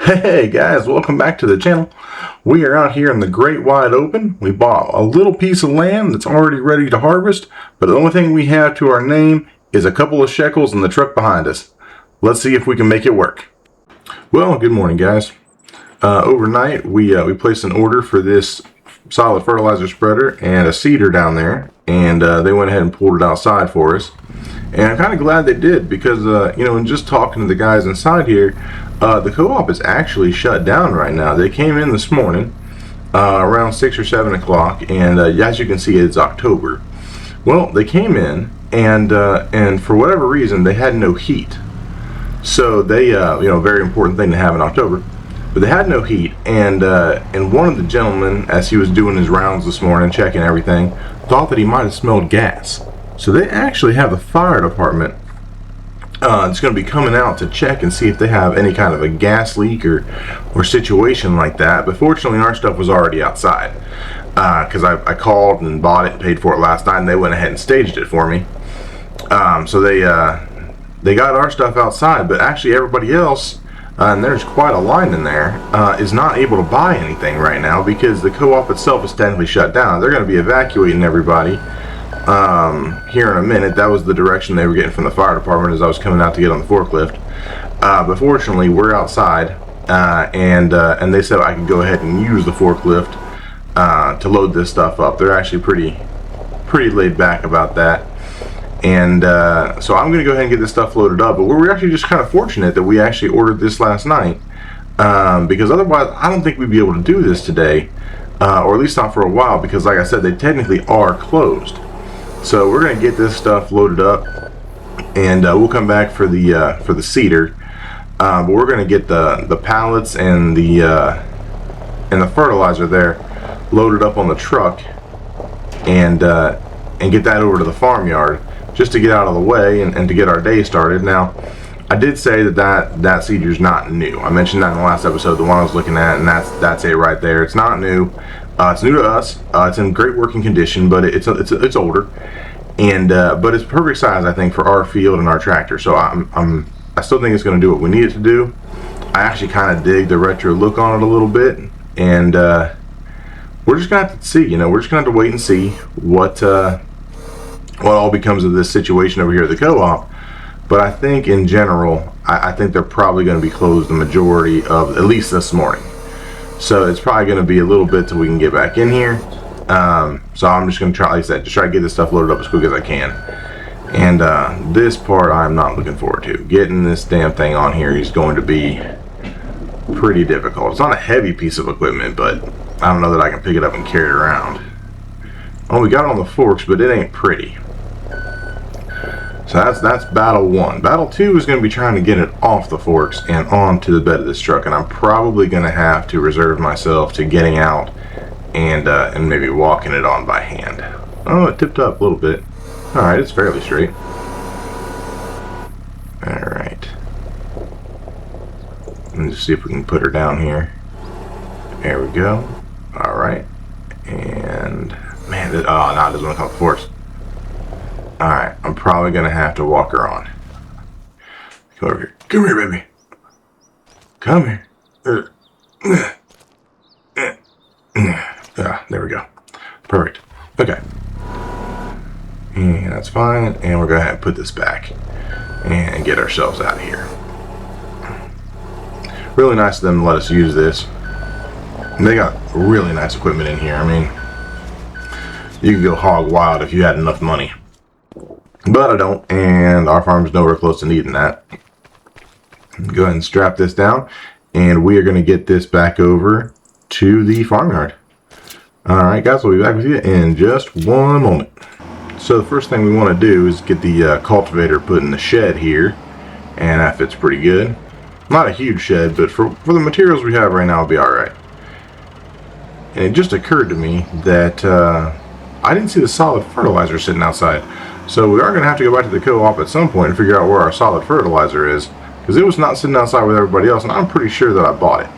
Hey guys, welcome back to the channel. We are out here in the great wide open. We bought a little piece of land that's already ready to harvest, but the only thing we have to our name is a couple of shekels in the truck behind us. Let's see if we can make it work. Well, good morning guys. Overnight we placed an order for this solid fertilizer spreader and a seeder down there, and they went ahead and pulled it outside for us. And I'm kind of glad they did because, in just talking to the guys inside here, the co-op is actually shut down right now. They came in this morning around 6 or 7 o'clock, and as you can see, it's October. Well, they came in, and for whatever reason, they had no heat. So they, very important thing to have in October. But they had no heat, and one of the gentlemen, as he was doing his rounds this morning, checking everything, thought that he might have smelled gas. So they actually have the fire department that's going to be coming out to check and see if they have any kind of a gas leak or situation like that. But fortunately, our stuff was already outside because I called and bought it and paid for it last night, and they went ahead and staged it for me. So they got our stuff outside, but actually everybody else, and there's quite a line in there, is not able to buy anything right now because the co-op itself is technically shut down. They're going to be evacuating everybody here in a minute. That was the direction they were getting from the fire department as I was coming out to get on the forklift. But fortunately, we're outside, and they said I could go ahead and use the forklift to load this stuff up. They're actually pretty laid back about that. And so I'm going to go ahead and get this stuff loaded up. But we're actually just kind of fortunate that we actually ordered this last night, because otherwise I don't think we'd be able to do this today, or at least not for a while, because like I said, they technically are closed. So we're going to get this stuff loaded up, and we'll come back for the seeder. But we're going to get the pallets and the fertilizer there loaded up on the truck, and get that over to the farmyard, just to get out of the way and to get our day started. Now, I did say that seeder's not new. I mentioned that in the last episode, the one I was looking at, and that's it right there. It's not new. It's new to us. It's in great working condition, but it's older, and but it's perfect size, I think, for our field and our tractor. So I still think it's going to do what we need it to do. I actually kind of dig the retro look on it a little bit, and we're just gonna have to see. We're just gonna have to wait and see what all becomes of this situation over here at the co-op. But I think in general, I think they're probably going to be closed the majority of, at least this morning. So it's probably going to be a little bit till we can get back in here. So I'm just going to try, like I said, just try to get this stuff loaded up as quick as I can. And this part I'm not looking forward to. Getting this damn thing on here is going to be pretty difficult. It's not a heavy piece of equipment, but I don't know that I can pick it up and carry it around. Oh, we got it on the forks, but it ain't pretty. So that's battle one. Battle two is going to be trying to get it off the forks and onto the bed of this truck, and I'm probably going to have to reserve myself to getting out and maybe walking it on by hand. Oh, it tipped up a little bit. All right, it's fairly straight. All right. Let's see if we can put her down here. There we go. All right. And man, no, it doesn't want to come off the forks. Alright, I'm probably going to have to walk her on. Come over here. Come here, baby. Come here. There we go. Perfect. Okay. And that's fine. And we're going to have to put this back and get ourselves out of here. Really nice of them to let us use this. And they got really nice equipment in here. I mean, you could go hog wild if you had enough money. But I don't, and our farm's nowhere close to needing that. Go ahead and strap this down, and we are going to get this back over to the farmyard. Alright guys, we'll be back with you in just one moment. So the first thing we want to do is get the cultivator put in the shed here, and that fits pretty good. Not a huge shed, but for the materials we have right now, it'll be alright. And it just occurred to me that I didn't see the solid fertilizer sitting outside. So we are going to have to go back to the co-op at some point and figure out where our solid fertilizer is, because it was not sitting outside with everybody else, and I'm pretty sure that I bought it.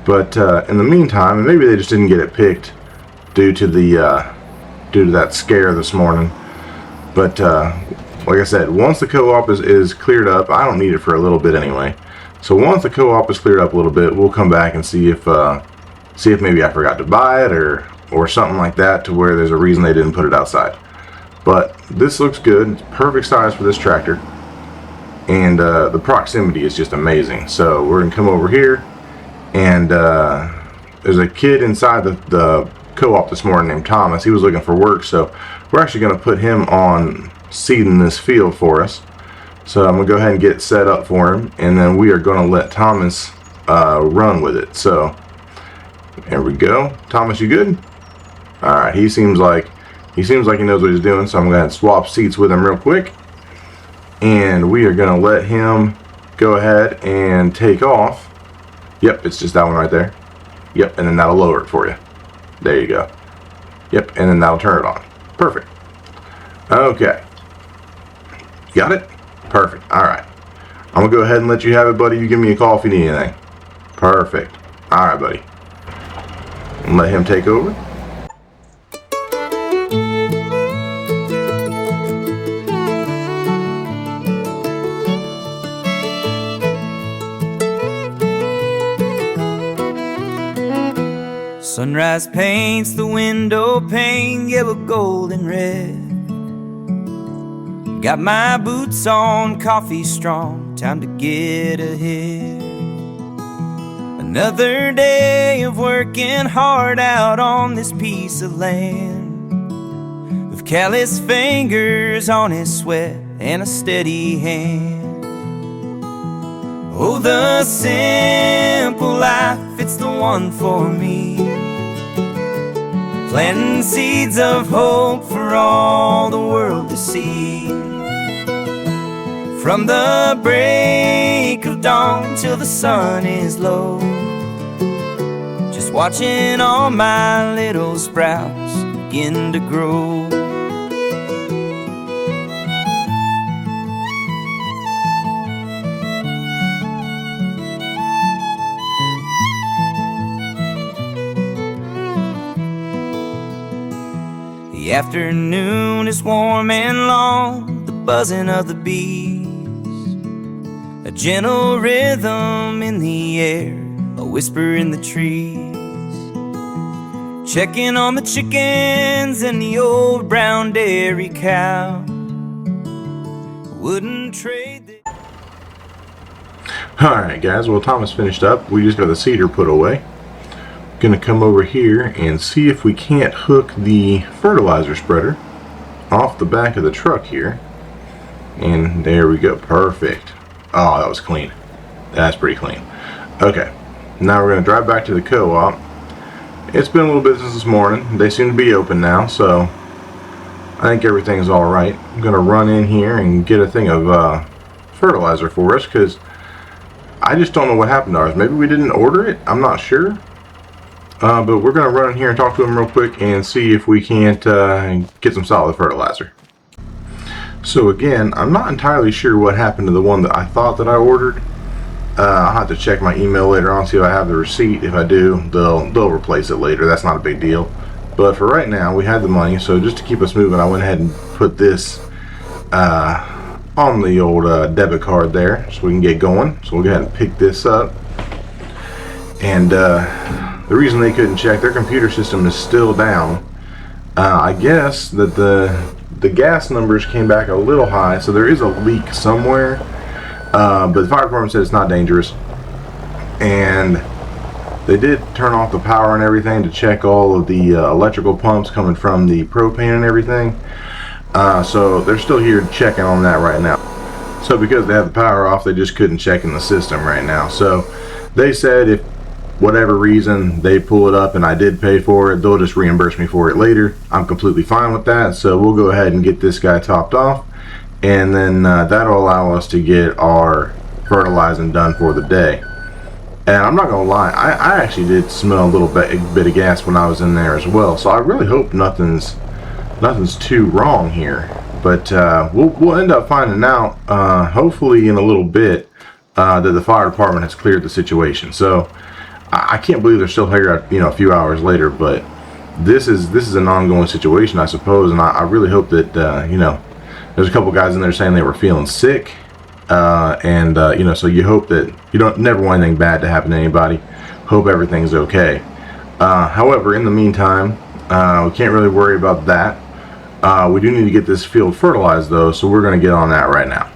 But in the meantime, and maybe they just didn't get it picked due to that scare this morning. But like I said, once the co-op is cleared up, I don't need it for a little bit anyway. So once the co-op is cleared up a little bit, we'll come back and see if maybe I forgot to buy it or something like that, to where there's a reason they didn't put it outside. But this looks good. It's perfect size for this tractor, and the proximity is just amazing. So we're gonna come over here, and there's a kid inside the co-op this morning named Thomas. He was looking for work, so we're actually gonna put him on seeding this field for us. So I'm gonna go ahead and get it set up for him, and then we are gonna let Thomas run with it. So there we go. Thomas, you good? All right. He seems like he knows what he's doing. So I'm gonna swap seats with him real quick, and we are gonna let him go ahead and take off. Yep, it's just that one right there. Yep, and then that'll lower it for you. There you go. Yep, and then that'll turn it on. Perfect. Okay. Got it? Perfect. All right. I'm gonna go ahead and let you have it, buddy. You give me a call if you need anything. Perfect. All right, buddy. And let him take over. Sunrise paints the window pane yellow, gold, and red. Got my boots on, coffee strong, time to get ahead. Another day of working hard out on this piece of land, with callous fingers, honest sweat, and a steady hand. Oh, the simple life, it's the one for me, planting seeds of hope for all the world to see. From the break of dawn till the sun is low, just watching all my little sprouts begin to grow. The afternoon is warm and long, the buzzing of the bees, a gentle rhythm in the air, a whisper in the trees. Checking on the chickens and the old brown dairy cow, wouldn't trade the... Alright guys, well Thomas finished up. We just got the seeder put away. Gonna come over here and see if we can't hook the fertilizer spreader off the back of the truck here. And there we go. Perfect. Oh, that was clean. That's pretty clean. Okay, now we're gonna drive back to the co-op. It's been a little bit since this morning. They seem to be open now, so I think everything's all right. I'm gonna run in here and get a thing of fertilizer for us, because I just don't know what happened to ours. Maybe we didn't order it. I'm not sure. But we're going to run in here and talk to them real quick and see if we can't get some solid fertilizer. So again, I'm not entirely sure what happened to the one that I thought that I ordered. I'll have to check my email later on, see if I have the receipt. If I do, they'll replace it later. That's not a big deal. But for right now, we had the money, so just to keep us moving, I went ahead and put this on the old debit card there so we can get going. So we'll go ahead and pick this up. And the reason they couldn't check, their computer system is still down. I guess that the gas numbers came back a little high, so there is a leak somewhere. But the fire department said it's not dangerous. And they did turn off the power and everything to check all of the electrical pumps coming from the propane and everything. So they're still here checking on that right now. So because they have the power off, they just couldn't check in the system right now. So they said if whatever reason they pull it up and I did pay for it, they'll just reimburse me for it later. I'm completely fine with that. So we'll go ahead and get this guy topped off, and then that'll allow us to get our fertilizing done for the day. And I'm not gonna lie, I actually did smell a little bit of gas when I was in there as well. So I really hope nothing's too wrong here. But we'll end up finding out hopefully in a little bit that the fire department has cleared the situation. So I can't believe they're still here, a few hours later. But this is an ongoing situation, I suppose, and I really hope that there's a couple guys in there saying they were feeling sick, So you hope that you don't never want anything bad to happen to anybody. Hope everything's okay. However, in the meantime, we can't really worry about that. We do need to get this field fertilized though, so we're going to get on that right now.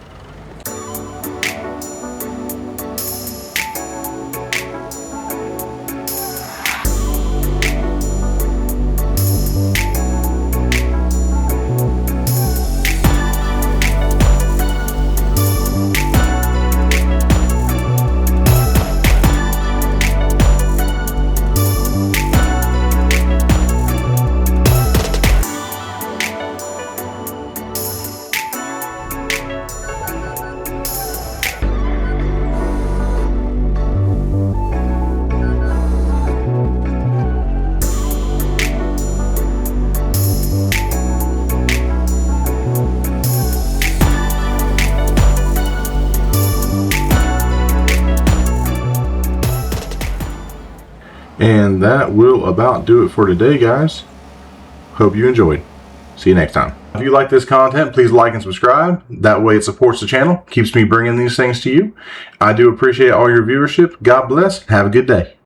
And that will about do it for today, guys. Hope you enjoyed. See you next time. If you like this content, please like and subscribe. That way it supports the channel, keeps me bringing these things to you. I do appreciate all your viewership. God bless. Have a good day.